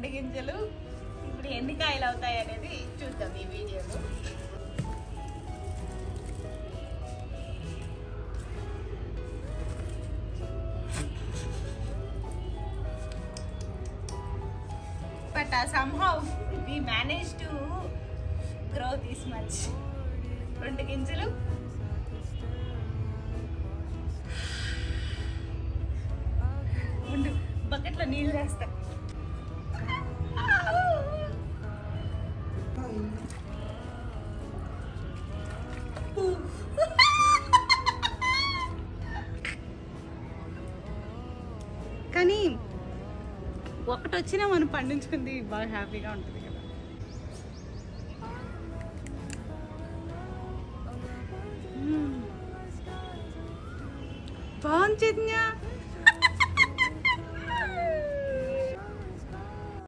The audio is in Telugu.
గింజలు ఇప్పుడు ఎన్ని కాయలు అవుతాయి అనేది చూద్దాం ఈ వీడియోలో. But somehow we managed to grow this much. 2 గింజలు బకెట్లో నీళ్ళు వేస్తా. కానీ ఒకటి వచ్చినా మనం పండించుకుంది బాగా హ్యాపీగా ఉంటుంది కదా. బాగుంది చైతన్య.